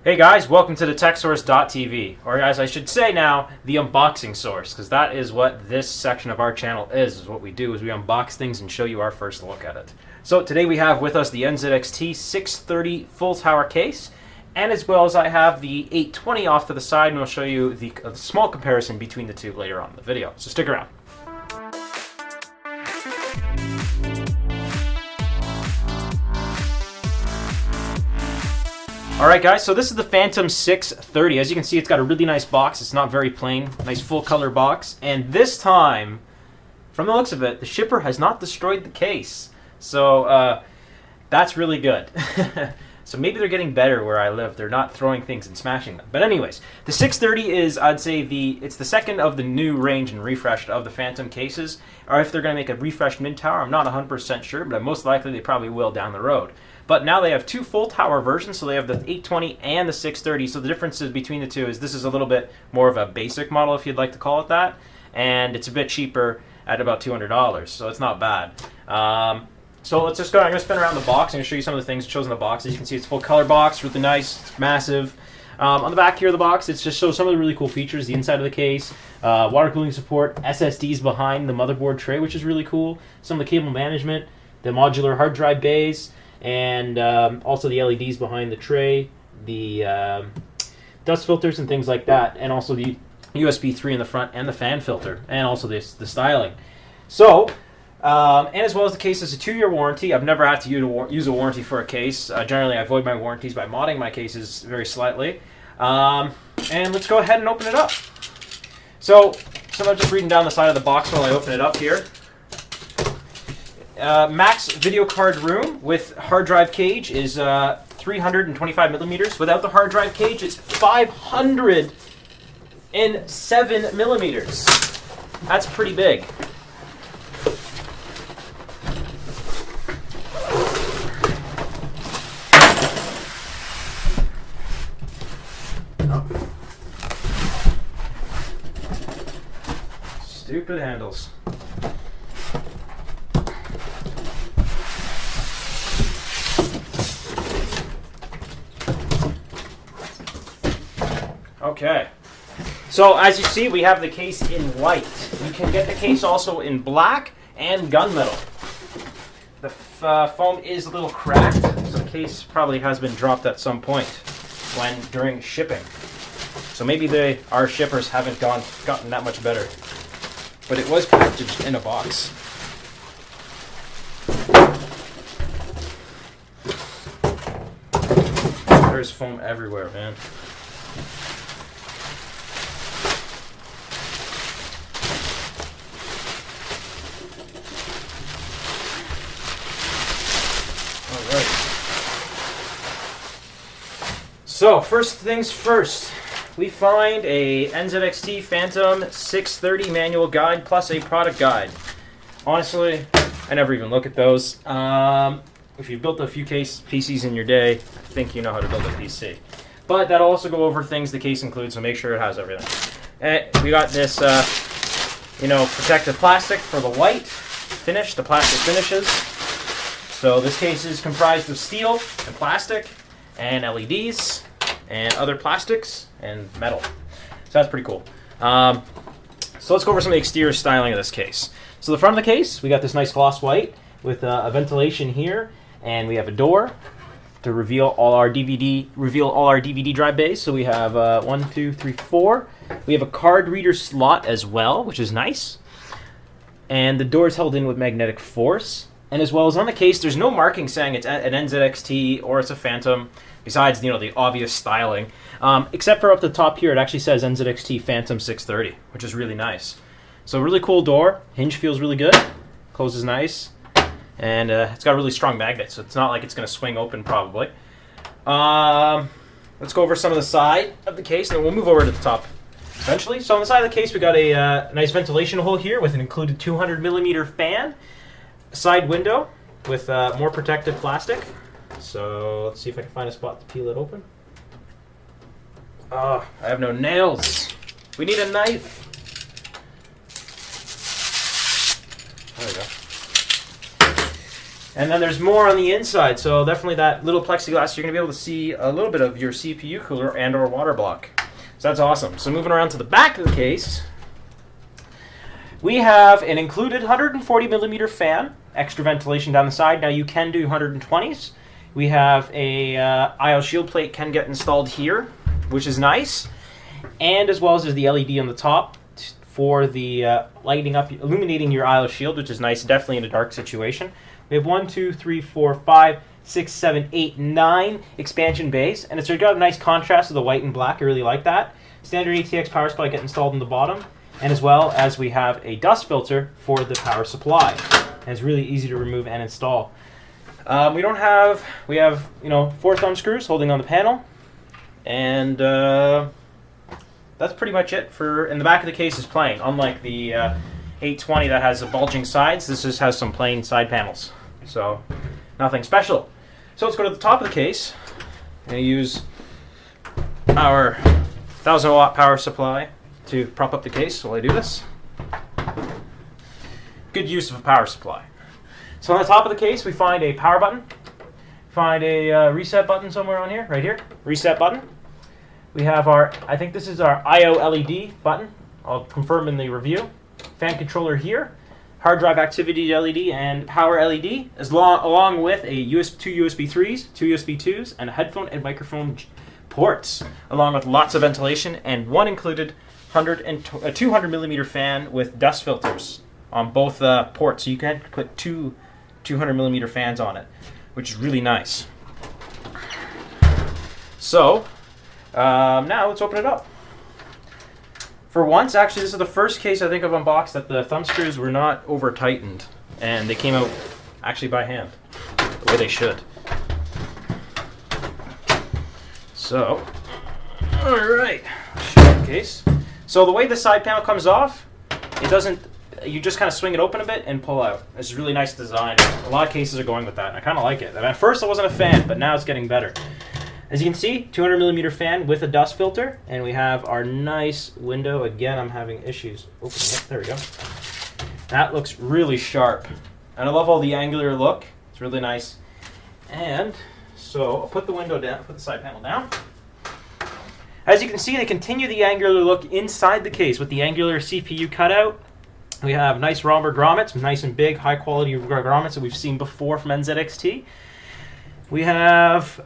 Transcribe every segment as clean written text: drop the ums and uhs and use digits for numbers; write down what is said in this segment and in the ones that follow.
Hey guys, welcome to the TechSource.tv, or as I should say now, the unboxing source, because that is what this section of our channel is what we do, is we unbox things and show you our first look at it. So today we have with us the Nzxt 630 full tower case, and as well as I have the 820 off to the side, and we'll show you the small comparison between the two later on in the video, so stick around. Alright guys, so this is the Phantom 630. As you can see, it's got a really nice box. It's not very plain. Nice full color box. And this time, from the looks of it, the shipper has not destroyed the case. So that's really good. So maybe they're getting better where I live. They're not throwing things and smashing them. But anyways, the 630 is, I'd say, it's the second of the new range and refreshed of the Phantom cases. Or if they're going to make a refreshed mid-tower, I'm not 100% sure, but most likely they probably will down the road. But now they have two full tower versions, so they have the 820 and the 630. So the differences between the two is this is a little bit more of a basic model, if you'd like to call it that, and it's a bit cheaper at about $200, so it's not bad. So let's just go. I'm going to spin around the box. I'm going to show you some of the things it shows in the box. As you can see, it's a full color box, really nice, it's massive. On the back here of the box, it just shows some of the really cool features. The inside of the case, water cooling support, SSDs behind the motherboard tray, which is really cool. Some of the cable management, the modular hard drive bays, and also the LEDs behind the tray, the dust filters and things like that, and also the USB 3 in the front and the fan filter, and also the styling. So, and as well as the case is a 2-year warranty. I've never had to use a warranty for a case. Generally, I avoid my warranties by modding my cases very slightly. And let's go ahead and open it up. So I'm just reading down the side of the box while I open it up here. Max video card room with hard drive cage is 325 millimeters. Without the hard drive cage, it's 507 millimeters. That's pretty big. Oh. Stupid handles. Okay, so as you see, we have the case in white. You can get the case also in black and gunmetal. The foam is a little cracked, so the case probably has been dropped at some point during shipping. So maybe our shippers haven't gotten that much better. But it was packaged in a box. There's foam everywhere, man. So, first things first, we find a Nzxt Phantom 630 manual guide plus a product guide. Honestly, I never even look at those. If you've built a few PCs in your day, I think you know how to build a PC. But that'll also go over things the case includes, so make sure it has everything. We got this, protective plastic for the white finish, the plastic finishes. So this case is comprised of steel and plastic and LEDs and other plastics and metal. So that's pretty cool. So let's go over some of the exterior styling of this case. So the front of the case, we got this nice gloss white with a ventilation here, and we have a door to reveal all our DVD drive bays. So we have 1, 2, 3, 4. We have a card reader slot as well, which is nice. And the door is held in with magnetic force. And as well as on the case, there's no marking saying it's an Nzxt or it's a Phantom, besides the obvious styling. Except for up the top here, it actually says Nzxt Phantom 630, which is really nice. So really cool door. Hinge feels really good. Closes nice. And it's got a really strong magnet, so it's not like it's going to swing open probably. Let's go over some of the side of the case, and then we'll move over to the top eventually. So on the side of the case, we got a nice ventilation hole here with an included 200 millimeter fan. Side window with more protective plastic. So let's see if I can find a spot to peel it open. Oh, I have no nails. We need a knife. There we go. And then there's more on the inside, so definitely that little plexiglass, you're going to be able to see a little bit of your CPU cooler and or water block. So that's awesome. So moving around to the back of the case, we have an included 140 millimeter fan, extra ventilation down the side. Now you can do 120s. We have a IO shield plate can get installed here, which is nice. And as well as there's the LED on the top for the lighting up, illuminating your IO shield, which is nice, definitely in a dark situation. We have 1, 2, 3, 4, 5, 6, 7, 8, 9 expansion bays, and it's got a nice contrast to the white and black. I really like that. Standard ATX power supply get installed in the bottom, and as well as we have a dust filter for the power supply. And it's really easy to remove and install. We have 4 thumb screws holding on the panel, and that's pretty much it for. And the back of the case is plain, unlike the 820 that has the bulging sides. This just has some plain side panels, so nothing special. So let's go to the top of the case. I'm going to use our 1000 watt power supply to prop up the case while I do this. Good use of a power supply. So on the top of the case, we find a power button. Find a reset button somewhere on here, right here. Reset button. We have I think this is our IO LED button. I'll confirm in the review. Fan controller here. Hard drive activity LED and power LED, along with a two USB 3s, 2 USB 2s, and a headphone and microphone ports, along with lots of ventilation and one included 200 millimeter fan with dust filters on both ports. So you can put 200 millimeter fans on it, which is really nice. So now let's open it up. For once, actually, this is the first case I think I've unboxed that the thumb screws were not over tightened, and they came out actually by hand, the way they should. So, all right, show the case. So the way the side panel comes off, it doesn't. You just kind of swing it open a bit and pull out. It's a really nice design. A lot of cases are going with that, and I kind of like it. And at first, I wasn't a fan, but now it's getting better. As you can see, 200 millimeter fan with a dust filter, and we have our nice window. Again, I'm having issues opening it. There we go. That looks really sharp, and I love all the angular look. It's really nice. And so I'll put the window down, put the side panel down. As you can see, they continue the angular look inside the case with the angular CPU cutout. We have nice romper grommets, nice and big, high quality grommets that we've seen before from Nzxt. We have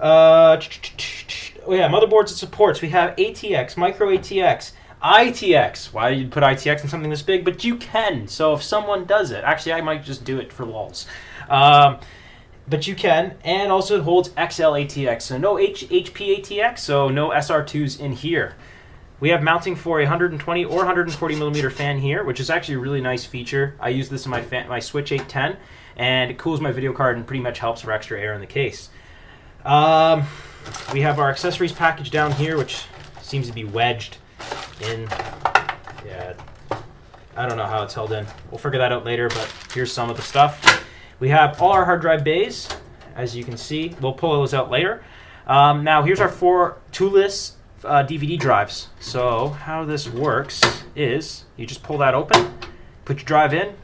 motherboards and supports. We have ATX, micro ATX, ITX. Why do you put ITX in something this big? But you can. So if someone does it, actually I might just do it for lols. But you can, and also it holds XL ATX. So no HP ATX, so no SR2s in here. We have mounting for a 120 or 140 millimeter fan here, which is actually a really nice feature. I use this in my Switch 810, and it cools my video card and pretty much helps for extra air in the case. We have our accessories package down here, which seems to be wedged in. Yeah, I don't know how it's held in. We'll figure that out later, but here's some of the stuff. We have all our hard drive bays, as you can see. We'll pull those out later. Now, here's our 4 toolless DVD drives. So how this works is you just pull that open, put your drive in,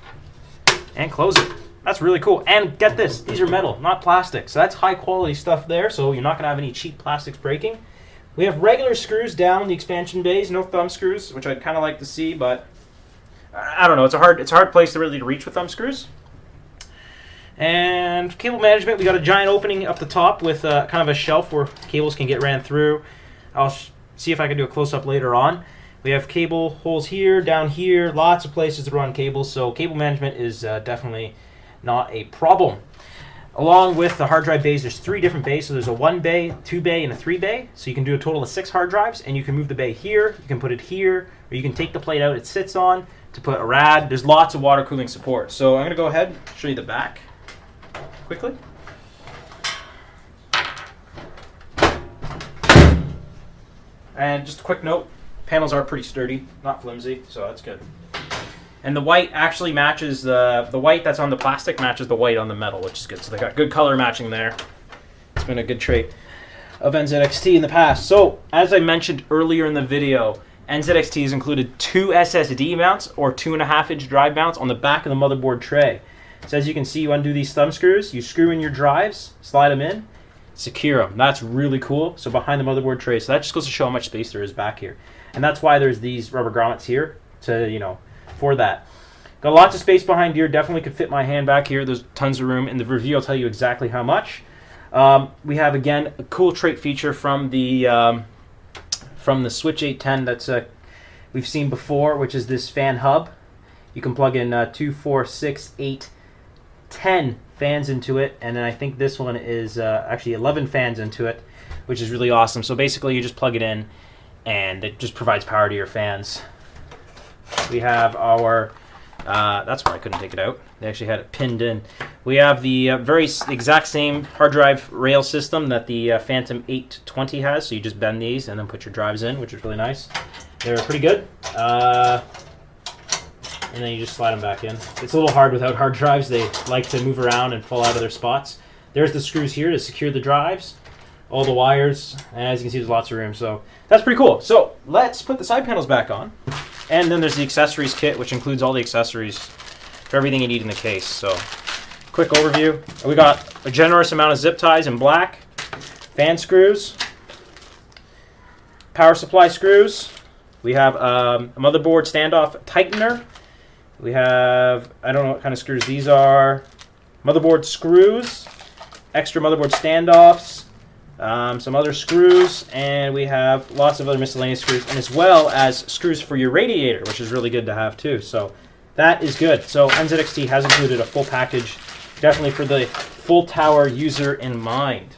and close it. That's really cool. And get this, these are metal, not plastic. So that's high quality stuff there, so you're not going to have any cheap plastics breaking. We have regular screws down the expansion bays, no thumb screws, which I'd kind of like to see, but I don't know. It's a hard place to really reach with thumb screws. And cable management, we got a giant opening up the top with kind of a shelf where cables can get ran through. I'll see if I can do a close-up later on. We have cable holes here, down here, lots of places to run cables, so cable management is definitely not a problem. Along with the hard drive bays, there's 3 different bays. So there's a 1 bay, 2 bay, and a 3 bay. So you can do a total of 6 hard drives, and you can move the bay here, you can put it here, or you can take the plate out it sits on to put a rad. There's lots of water cooling support. So I'm going to go ahead and show you the back quickly. And just a quick note, panels are pretty sturdy, not flimsy, so that's good. And the white actually matches the white that's on the plastic matches the white on the metal, which is good. So they got good color matching there. It's been a good trait of Nzxt in the past. So as I mentioned earlier in the video, Nzxt has included 2 SSD mounts or 2.5-inch drive mounts on the back of the motherboard tray. So as you can see, you undo these thumb screws, you screw in your drives, slide them in, secure them. That's really cool. So behind the motherboard tray, so that just goes to show how much space there is back here. And that's why there's these rubber grommets here to, for that. Got lots of space behind here. Definitely could fit my hand back here. There's tons of room. In the review, I'll tell you exactly how much. We have, again, a cool trait feature from the Switch 810 that's we've seen before, which is this fan hub. You can plug in 2, 4, 6, 8, 10 fans into it, and then I think this one is actually 11 fans into it, which is really awesome. So basically, you just plug it in, and it just provides power to your fans. We have our that's why I couldn't take it out. They actually had it pinned in. We have the very exact same hard drive rail system that the Phantom 820 has. So you just bend these and then put your drives in, which is really nice. They're pretty good. And then you just slide them back in. It's a little hard without hard drives. They like to move around and fall out of their spots. There's the screws here to secure the drives, all the wires, and as you can see, there's lots of room. So that's pretty cool. So let's put the side panels back on. And then there's the accessories kit, which includes all the accessories for everything you need in the case. So, quick overview. We got a generous amount of zip ties in black, fan screws, power supply screws. We have a motherboard standoff tightener. We have, I don't know what kind of screws these are, motherboard screws, extra motherboard standoffs, some other screws, and we have lots of other miscellaneous screws, and as well as screws for your radiator, which is really good to have too. So that is good. So Nzxt has included a full package, definitely for the full tower user in mind.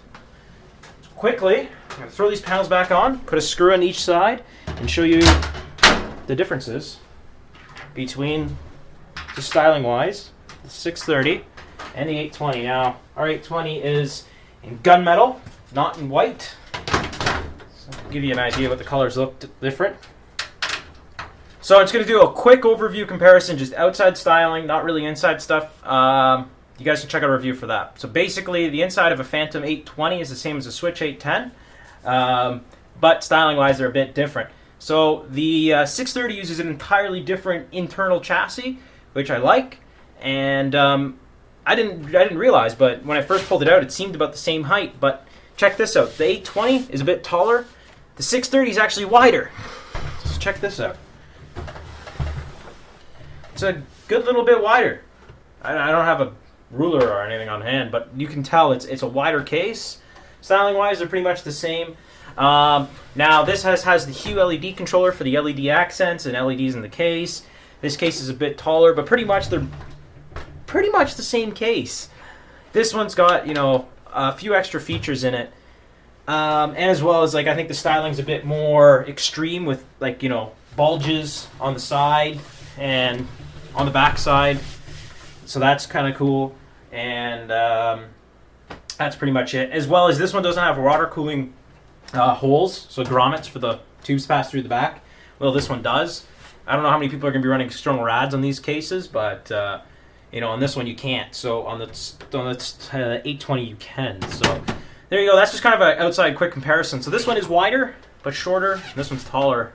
So quickly, I'm going to throw these panels back on, put a screw on each side, and show you the differences between, just styling-wise, the 630 and the 820. Now, our 820 is in gunmetal, not in white. So I'll give you an idea what the colors look different. So I'm just going to do a quick overview comparison, just outside styling, not really inside stuff. You guys can check out a review for that. So basically, the inside of a Phantom 820 is the same as a Switch 810, but styling-wise, they're a bit different. So the 630 uses an entirely different internal chassis, which I like, and I didn't realize, but when I first pulled it out, it seemed about the same height. But check this out. The 820 is a bit taller. The 630 is actually wider. So check this out. It's a good little bit wider. I don't have a ruler or anything on hand, but you can tell it's a wider case. Styling-wise, they're pretty much the same. Now, this has the Hue LED controller for the LED accents and LEDs in the case. This case is a bit taller, but pretty much they're pretty much the same case. This one's got, a few extra features in it. And as well as, I think the styling's a bit more extreme with, bulges on the side and on the back side. So that's kind of cool. And that's pretty much it. As well as this one doesn't have water cooling holes, so grommets for the tubes pass through the back. Well, this one does. I don't know how many people are going to be running external rads on these cases, but on this one you can't. So on the 820 you can. So there you go. That's just kind of an outside quick comparison. So this one is wider but shorter. This one's taller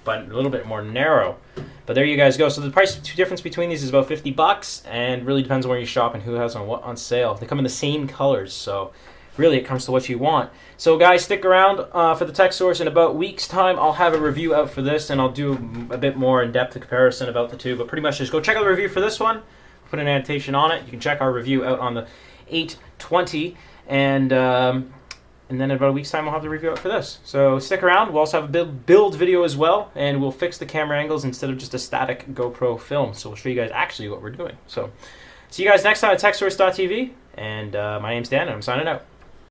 but a little bit more narrow. But there you guys go. So the price difference between these is about $50, and really depends on where you shop and who has on what on sale. They come in the same colors, so really it comes to what you want. So guys, stick around for the tech source. In about a week's time, I'll have a review out for this, and I'll do a bit more in-depth comparison about the two. But pretty much just go check out the review for this one. Put an annotation on it. You can check our review out on the 820, and then in about a week's time, I'll have the review out for this. So stick around. We'll also have a build video as well, and we'll fix the camera angles instead of just a static GoPro film. So we'll show you guys actually what we're doing. So see you guys next time at TechSource.tv, and my name's Dan, and I'm signing out.